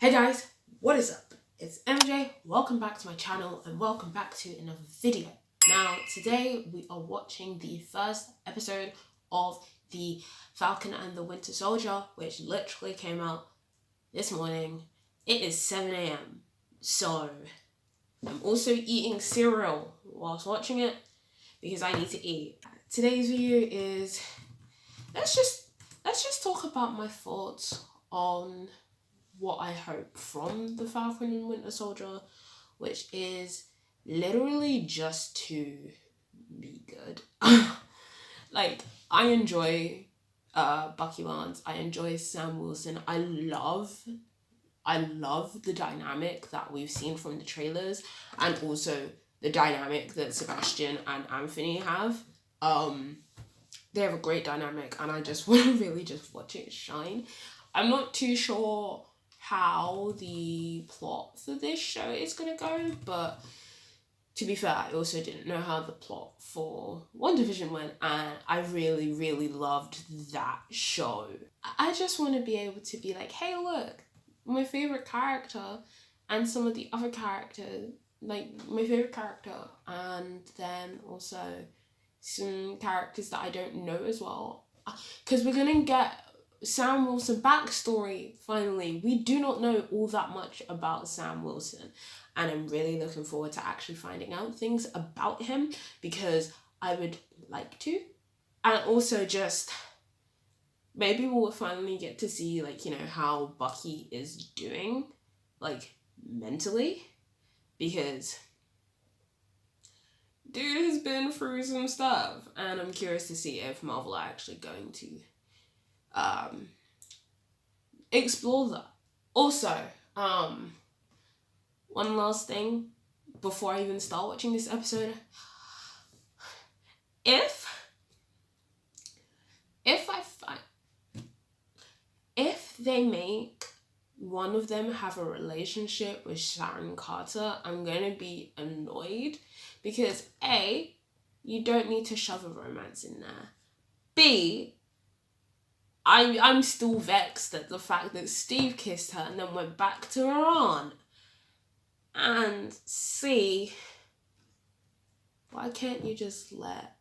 Hey guys, what is up? It's MJ, welcome back to my channel and welcome back to another video. Now today we are watching the first episode of the Falcon and the Winter Soldier, which literally came out this morning. It is 7 a.m. so I'm also eating cereal whilst watching it because I need to eat. Today's video is, let's just talk about my thoughts on what I hope from the Falcon and Winter Soldier, which is literally just to be good. Like, I enjoy Bucky Barnes. I enjoy Sam Wilson. I love the dynamic that we've seen from the trailers, and also the dynamic that Sebastian and Anthony have. They have a great dynamic, and I just want to really just watch it shine. I'm not too sure how the plot for this show is going to go, but to be fair, I also didn't know how the plot for WandaVision went, and I really loved that show. I just want to be able to be like, hey look, my favourite character and some of the other characters, like my favourite character, and then also some characters that I don't know as well. Because we're going to get Sam Wilson backstory finally. We do not know all that much about Sam Wilson, and I'm really looking forward to actually finding out things about him because I would like to. And also just maybe we'll finally get to see, like, you know, how Bucky is doing, like, mentally, because dude has been through some stuff, and I'm curious to see if Marvel are actually going to explore that. Also, one last thing before I even start watching this episode. If they make one of them have a relationship with Sharon Carter, I'm gonna be annoyed because A, you don't need to shove a romance in there. B, I'm still vexed at the fact that Steve kissed her and then went back to her aunt. And C, why can't you just let...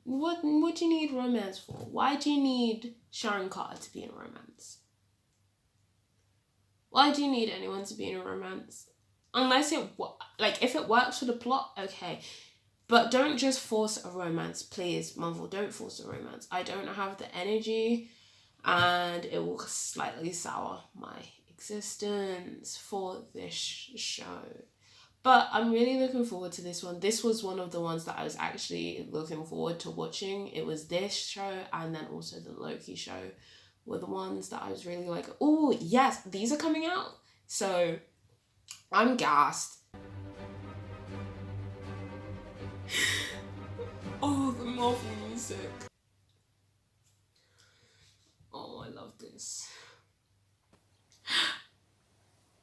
What do you need romance for? Why do you need Sharon Carter to be in a romance? Why do you need anyone to be in a romance? Unless if it works for the plot, okay. But don't just force a romance, please, Marvel. Don't force a romance. I don't have the energy, and it will slightly sour my existence for this show. But I'm really looking forward to this one. This was one of the ones that I was actually looking forward to watching. It was this show, and then also the Loki show were the ones that I was really like, oh yes, these are coming out. So I'm gassed. Oh, the Marvel music. Oh, I love this.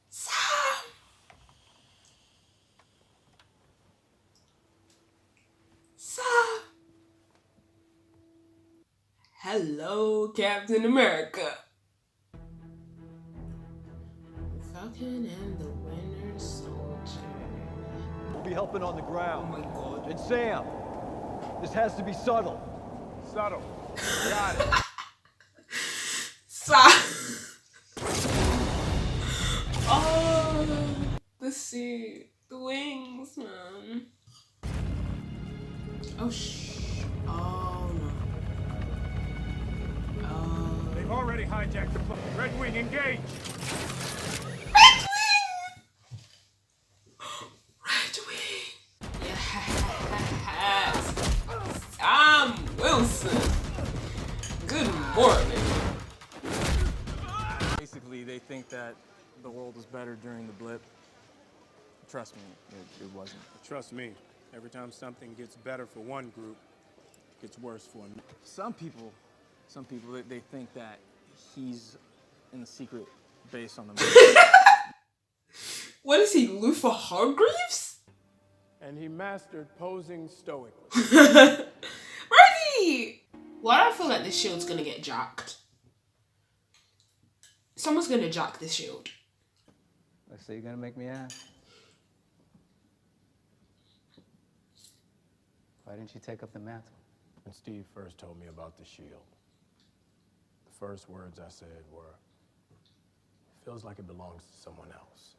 Sam! Sam! Hello, Captain America. The Falcon and the Winter Soldier. We'll be helping on the ground. Oh my god. And Sam, this has to be subtle. Subtle. Got it. Oh, the suit, the wings, man. Oh oh no. Oh. They've already hijacked the plane. Red Wing, engage! Red Wing! Red Wing! Yes! Sam Wilson! Good morning! Basically, they think that the world was better during the blip. Trust me, it wasn't. Trust me, every time something gets better for one group, it gets worse for another. Some people, they think that he's in the secret base on the moon. What is he, Luther Hargreaves? And he mastered posing stoically. Ready! Why do I feel like this shield's gonna get jacked? Someone's gonna jack this shield. So you're gonna make me ask? Why didn't you take up the mantle? When Steve first told me about the shield, the first words I said were, "It feels like it belongs to someone else."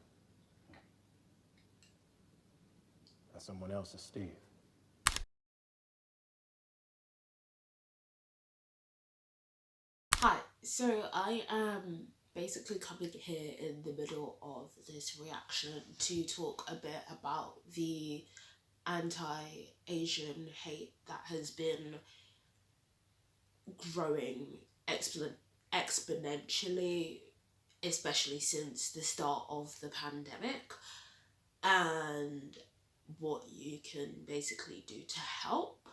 That someone else is Steve. Hi, so I am basically coming here in the middle of this reaction to talk a bit about the anti-Asian hate that has been growing exponentially, especially since the start of the pandemic, and what you can basically do to help.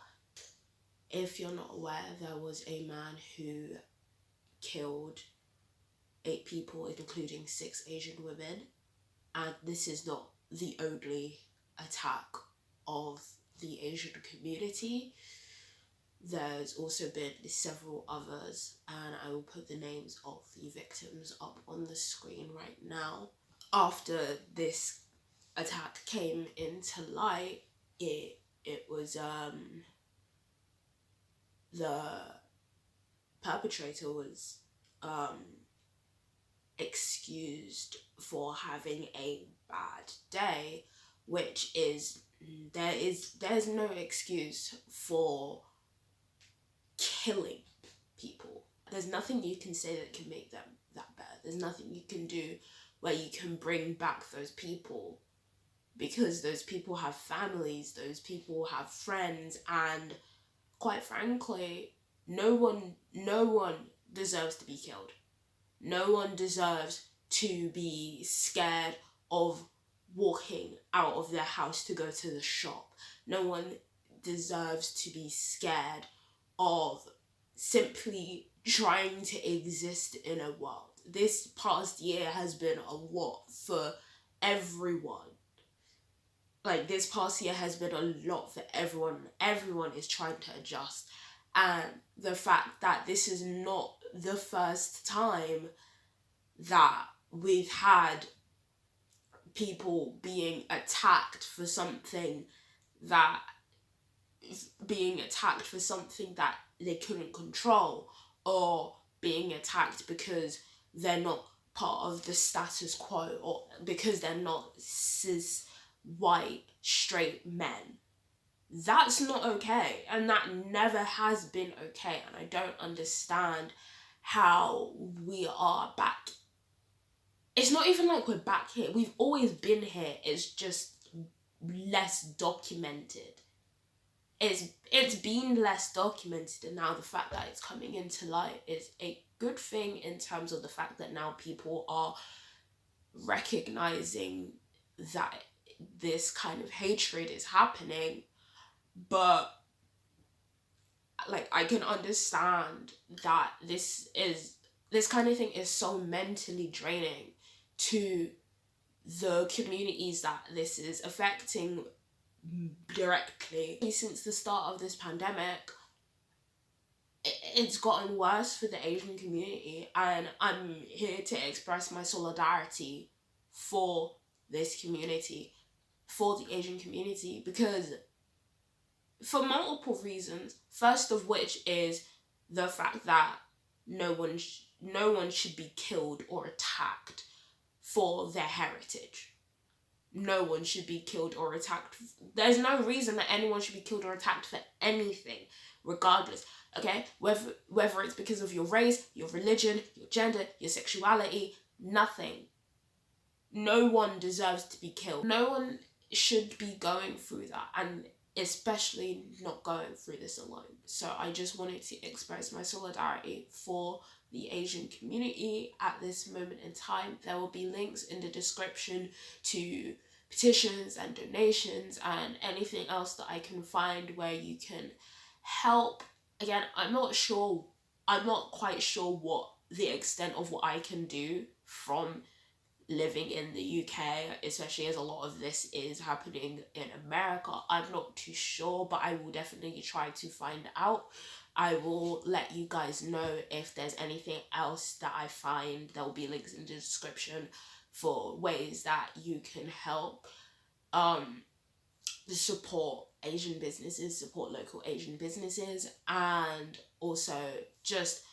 If you're not aware, there was a man who killed 8 people, including 6 Asian women, and this is not the only attack of the Asian community. There's also been several others, and I will put the names of the victims up on the screen right now. After this attack came into light, it was the perpetrator was excused for having a bad day, which is there's no excuse for killing people. There's nothing you can say that can make them that better. There's nothing you can do where you can bring back those people, because those people have families, those people have friends, and quite frankly, no one deserves to be killed. No one deserves to be scared of walking out of their house to go to the shop. No one deserves to be scared of simply trying to exist in a world. This past year has been a lot for everyone. Like, this past year has been a lot for everyone. Everyone is trying to adjust. And the fact that this is not the first time that we've had people being attacked for something that they couldn't control, or being attacked because they're not part of the status quo, or because they're not cis white straight men. That's not okay, and that never has been okay, and I don't understand how we are back. It's not even like we're back here. We've always been here. It's just less documented. It's been less documented, and now the fact that it's coming into light is a good thing, in terms of the fact that now people are recognizing that this kind of hatred is happening. But like, I can understand that this kind of thing is so mentally draining to the communities that this is affecting directly. Since the start of this pandemic, it's gotten worse for the Asian community, and I'm here to express my solidarity for this community, for the Asian community, because for multiple reasons. First of which is the fact that no one should be killed or attacked for their heritage. No one should be killed or attacked. There's no reason that anyone should be killed or attacked for anything, regardless. Okay, whether it's because of your race, your religion, your gender, your sexuality, nothing. No one deserves to be killed. No one should be going through that, and especially not going through this alone. So I just wanted to express my solidarity for the Asian community at this moment in time. There will be links in the description to petitions and donations and anything else that I can find where you can help. Again, I'm not quite sure what the extent of what I can do from living in the UK, especially as a lot of this is happening in America. I'm not too sure, but I will definitely try to find out. I will let you guys know if there's anything else that I find. There will be links in the description for ways that you can help support Asian businesses, support local Asian businesses, and also just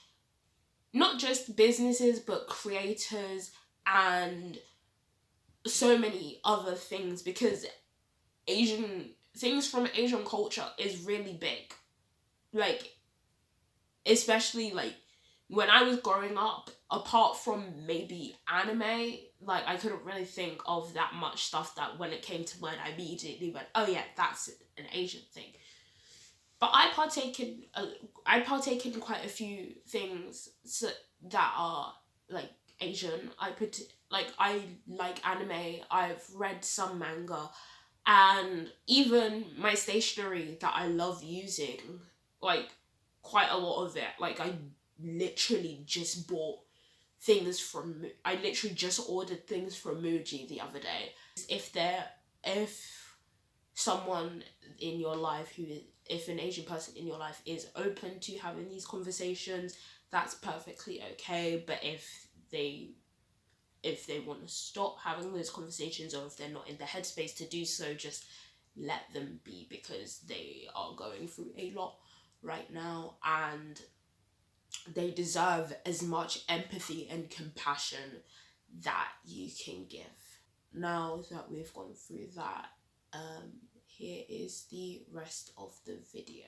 not just businesses but creators and so many other things, because Asian things from Asian culture is really big. Like, especially like when I was growing up, apart from maybe anime, like I couldn't really think of that much stuff that when it came to mine, I immediately went, oh yeah, that's an Asian thing. But I partake in quite a few things that are like Asian. I like anime. I've read some manga, and even my stationery that I love using, like quite a lot of it. Like I literally just ordered things from Muji the other day. If someone in your life if an Asian person in your life is open to having these conversations, that's perfectly okay. But if they want to stop having those conversations, or if they're not in the headspace to do so, just let them be, because they are going through a lot right now and they deserve as much empathy and compassion that you can give. Now that we've gone through that, here is the rest of the video.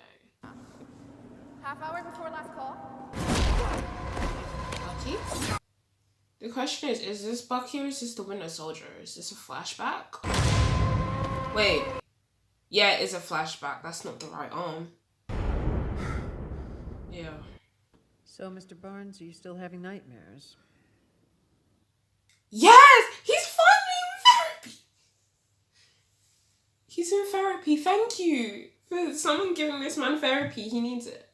Half hour before last call. Bucky? The question is this Bucky or is this the Winter Soldier? Is this a flashback? Wait. Yeah, it's a flashback. That's not the right arm. Yeah. So, Mr. Barnes, are you still having nightmares? Yes! He's finally in therapy! He's in therapy. Thank you for someone giving this man therapy. He needs it.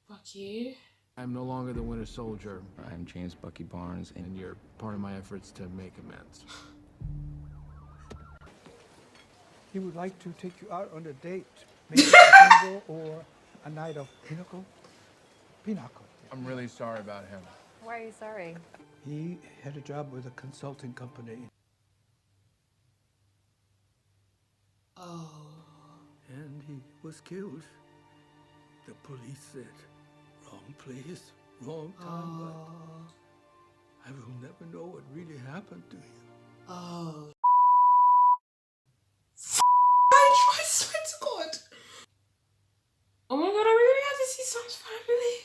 Fuck you. I'm no longer the Winter Soldier, I'm James Bucky Barnes, and and you're part of my efforts to make amends. He would like to take you out on a date, maybe a single or a night of pinochle. I'm really sorry about him. Why are you sorry? He had a job with a consulting company. Oh. And he was killed. The police said, wrong place, wrong time, but I will never know what really happened to him. Oh. I swear to God. Oh my God, I really have to see Sam's family.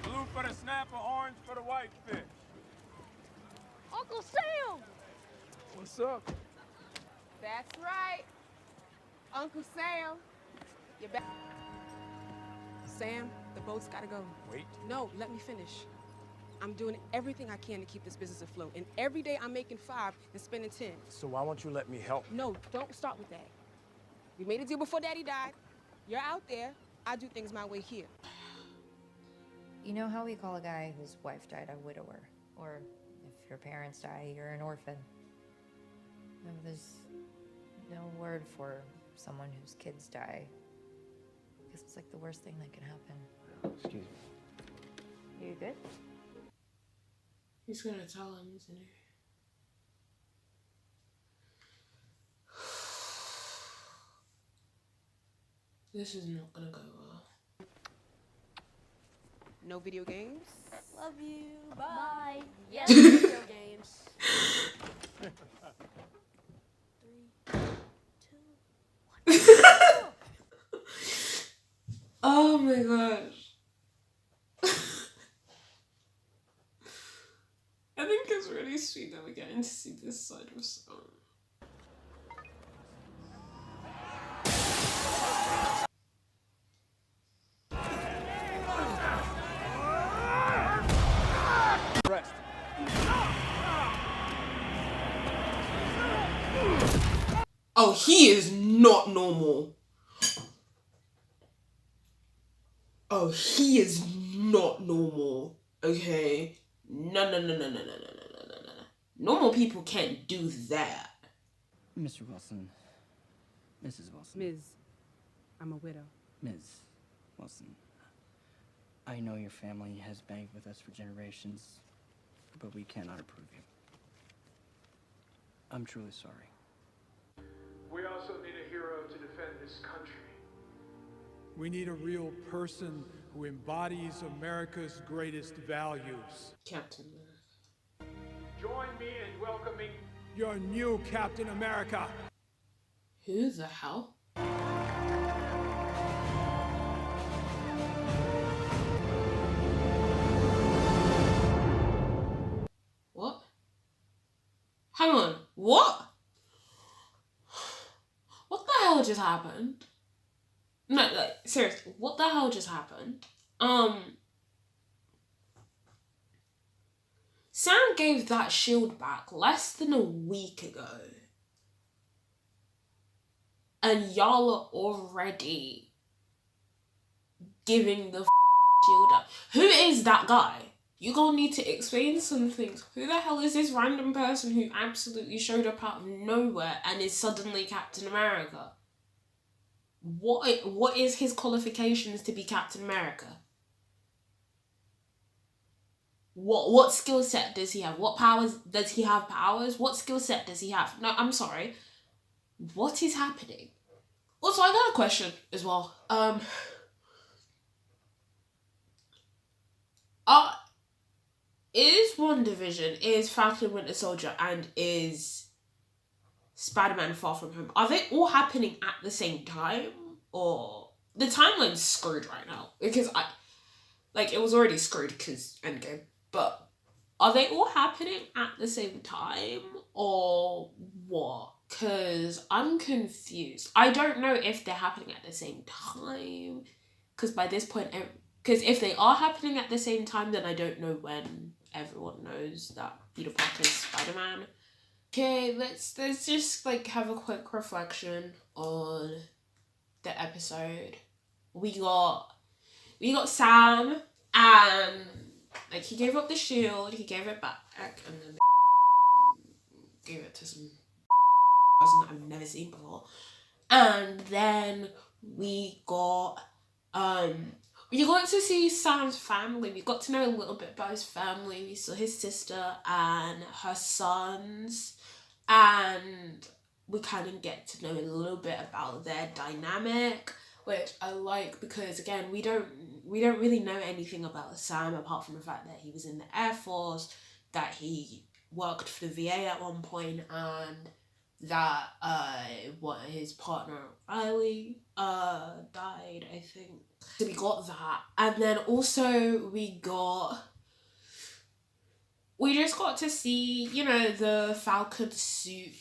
Blue for the snapper, orange for the whitefish. Uncle Sam! What's up? That's right. Uncle Sam. You're back. Sam, the boat's gotta go. Wait. No, let me finish. I'm doing everything I can to keep this business afloat. And every day I'm making 5 and spending 10. So why won't you let me help? No, don't start with that. We made a deal before Daddy died. You're out there. I do things my way here. You know how we call a guy whose wife died a widower? Or if your parents die, you're an orphan. No, there's no word for someone whose kids die. Because it's like the worst thing that can happen. excuse me. You good? He's gonna tell him, isn't he? This is not gonna go well. No video games. Love you. Bye. Yes, video games. 3, 2, 1. Oh my gosh. I think it's really sweet that we're getting to see this side of Sam. Rest. Oh, he is not normal. Oh, he is not normal. Okay? No. Normal people can't do that. Mr. Wilson. Mrs. Wilson. Ms. I'm a widow. Ms. Wilson. I know your family has banged with us for generations, but we cannot approve you. I'm truly sorry. We also need a hero to defend this country. We need a real person who embodies America's greatest values. Captain America. Join me in welcoming Your new Captain America. Who the hell? What? Hang on. What? What the hell just happened? No, like, seriously, what the hell just happened? Sam gave that shield back less than a week ago. And y'all are already giving the shield up. Who is that guy? You gonna need to explain some things. Who the hell is this random person who absolutely showed up out of nowhere and is suddenly Captain America? What is his qualifications to be Captain America? What skill set does he have? What powers does he have? Powers? What skill set does he have? No, I'm sorry. What is happening? Also, I got a question as well. Is WandaVision, is Falcon Winter Soldier, and is Spider-Man Far From Home, are they all happening at the same time? Or the timeline's screwed right now? Because it was already screwed because Endgame. But are they all happening at the same time? Or what? Because I'm confused. I don't know if they're happening at the same time. Because by this point, because if they are happening at the same time, then I don't know when everyone knows that Peter Parker is Spider-Man. Okay, let's just have a quick reflection on the episode. We got Sam, and he gave up the shield, he gave it back, and then gave it to some person I've never seen before. And then we got to see Sam's family. We got to know a little bit about his family. We saw his sister and her sons, and we kind of get to know a little bit about their dynamic, which I like because, again, we don't really know anything about Sam apart from the fact that he was in the Air Force, that he worked for the VA at one point, and that his partner Riley died, I think. So we got that, and then also we just got to see, the Falcon suit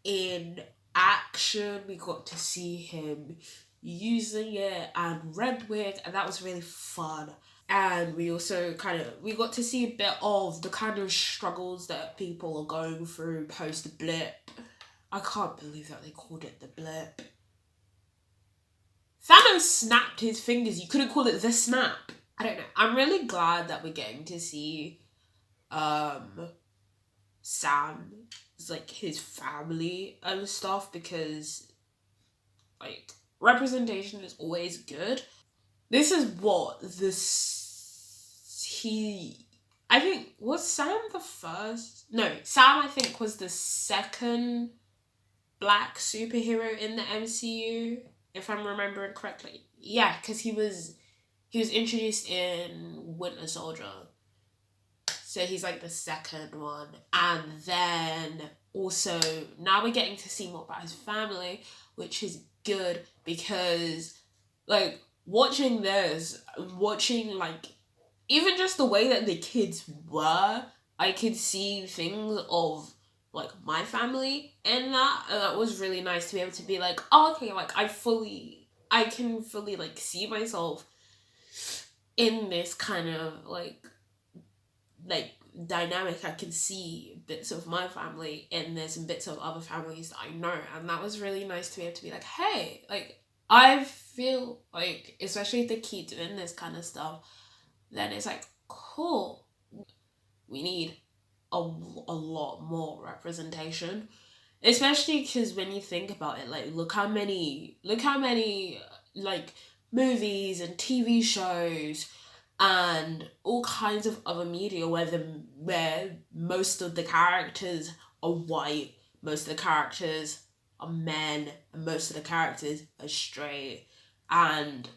in action. We got to see him using it, and Red Wig, and that was really fun. And we also we got to see a bit of the kind of struggles that people are going through post blip. I can't believe that they called it the blip. Thanos snapped his fingers. You couldn't call it the snap. I don't know. I'm really glad that we're getting to see Sam, his family and stuff, because representation is always good. This is I think, was Sam the first? No, Sam I think was the second black superhero in the MCU, if I'm remembering correctly. Yeah, because he was introduced in Winter Soldier. So he's the second one. And then also now we're getting to see more about his family, which is good because watching even just the way that the kids were, I could see things of my family in that, and that was really nice to be able to be oh, okay, I can fully see myself in this kind of dynamic. I can see bits of my family in this and bits of other families that I know, and that was really nice to be able to be like, hey, like, I feel like, especially if they keep doing this kind of stuff, then it's like, cool, we need a lot more representation, especially because when you think about it, like, look how many like movies and TV shows and all kinds of other media where most of the characters are white, most of the characters are men, and most of the characters are straight, and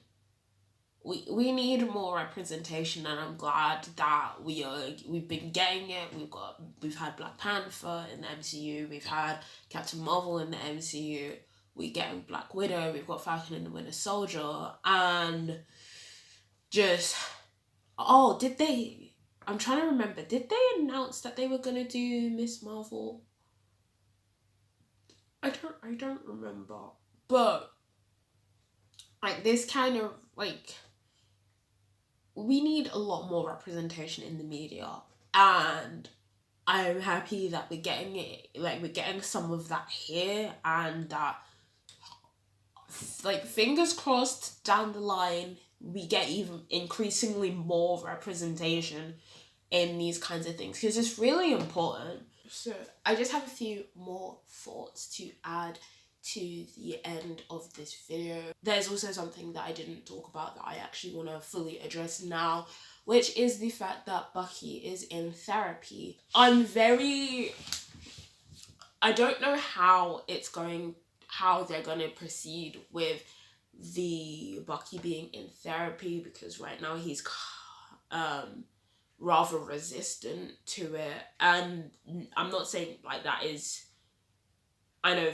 we need more representation, and I'm glad that we've been getting it. We've had Black Panther in the MCU, we've had Captain Marvel in the MCU, we get Black Widow, we've got Falcon and the Winter Soldier, and just I'm trying to remember, did they announce that they were gonna do Miss Marvel? I don't remember, but like this kind of like, we need a lot more representation in the media, and I'm happy that we're getting it. Like, we're getting some of that here, and that, like, fingers crossed down the line we get even increasingly more representation in these kinds of things, because it's really important. So I just have a few more thoughts to add to the end of this video. There's also something that I didn't talk about that I actually want to fully address now, which is the fact that Bucky is in therapy. I don't know how they're going to proceed with the Bucky being in therapy, because right now he's rather resistant to it, and I'm not saying like that is, I know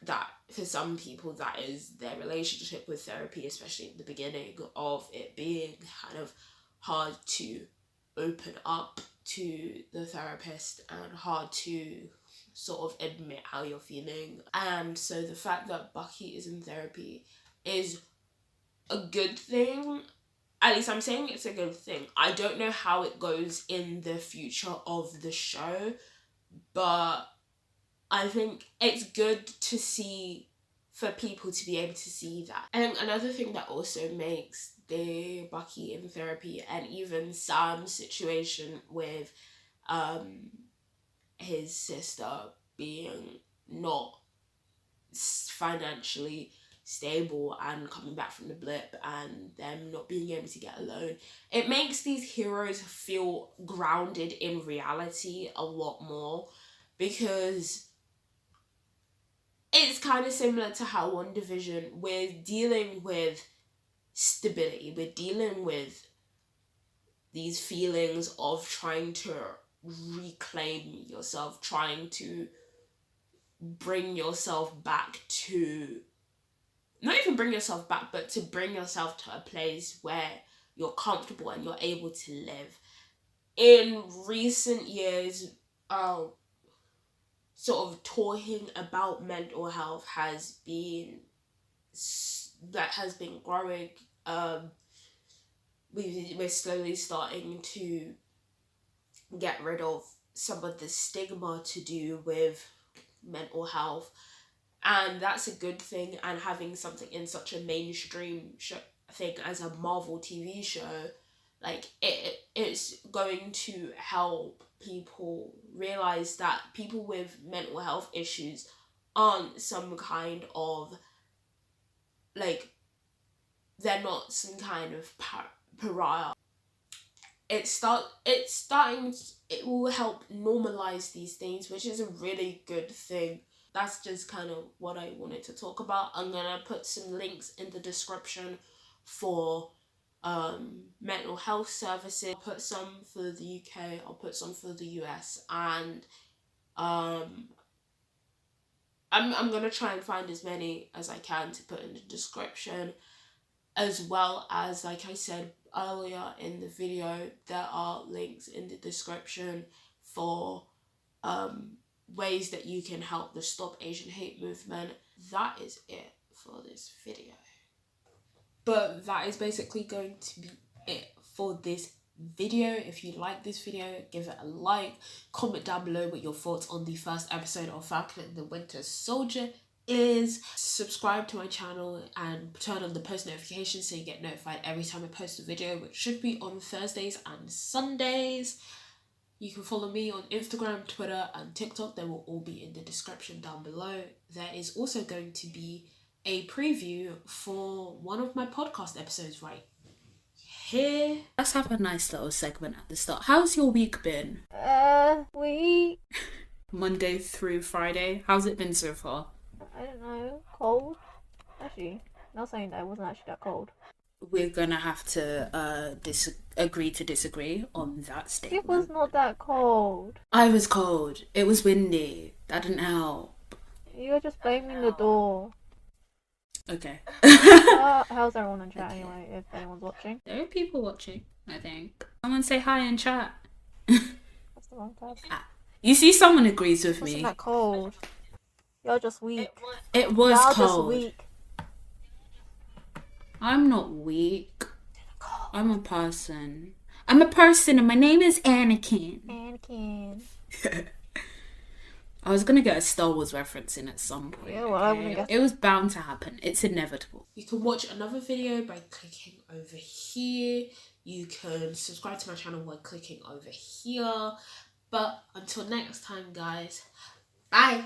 that for some people that is their relationship with therapy, especially at the beginning of it being kind of hard to open up to the therapist and hard to sort of admit how you're feeling. And so the fact that Bucky is in therapy is a good thing. At least I'm saying it's a good thing. I don't know how it goes in the future of the show, but I think it's good to see, for people to be able to see that. And another thing that also makes the Bucky in therapy, and even Sam's situation with his sister being not financially stable and coming back from the blip and them not being able to get a loan, it makes these heroes feel grounded in reality a lot more, because it's kind of similar to how WandaVision, we're dealing with stability, we're dealing with these feelings of trying to reclaim yourself, trying to bring yourself back to, not even bring yourself back, but to bring yourself to a place where you're comfortable and you're able to live. In recent years, sort of talking about mental health has been growing. We're slowly starting to get rid of some of the stigma to do with mental health, and that's a good thing. And having something in such a mainstream thing as a Marvel TV show, like it's going to help people realize that people with mental health issues aren't some kind of, like, they're not some kind of pariah. It will help normalize these things, which is a really good thing. That's just kind of what I wanted to talk about. I'm gonna put some links in the description for mental health services. I'll put some for the UK, I'll put some for the US, and I'm gonna try and find as many as I can to put in the description, as well as, like I said earlier in the video, there are links in the description for ways that you can help the Stop Asian Hate movement. That is it for this video. But that is basically going to be it for this video. If you like this video, give it a like, comment down below what your thoughts on the first episode of Falcon and the Winter Soldier is. Subscribe to my channel and turn on the post notifications so you get notified every time I post a video, which should be on Thursdays and Sundays. You can follow me on Instagram, Twitter and TikTok. They will all be in the description down below. There is also going to be a preview for one of my podcast episodes right here. Let's have a nice little segment at the start. How's your week been? Week. Monday through Friday. How's it been so far? I don't know. Cold. Actually, not saying that it wasn't actually that cold. We're gonna have to agree to disagree on that statement. It was not that cold. I was cold. It was windy. That didn't help. You're just blaming the door. Okay. How's everyone in chat anyway, if anyone's watching? There are people watching, I think. Someone say hi in chat. That's the wrong tab. You see, someone agrees with It wasn't me. that cold. You're just weak. It was Y'all cold. just weak. I'm not weak. I'm a person. I'm a person and my name is Anakin. Anakin. I was gonna get a Star Wars reference in at some point. Yeah, well, I wouldn't guess. It was bound to happen. It's inevitable. You can watch another video by clicking over here. You can subscribe to my channel by clicking over here. But until next time, guys, bye.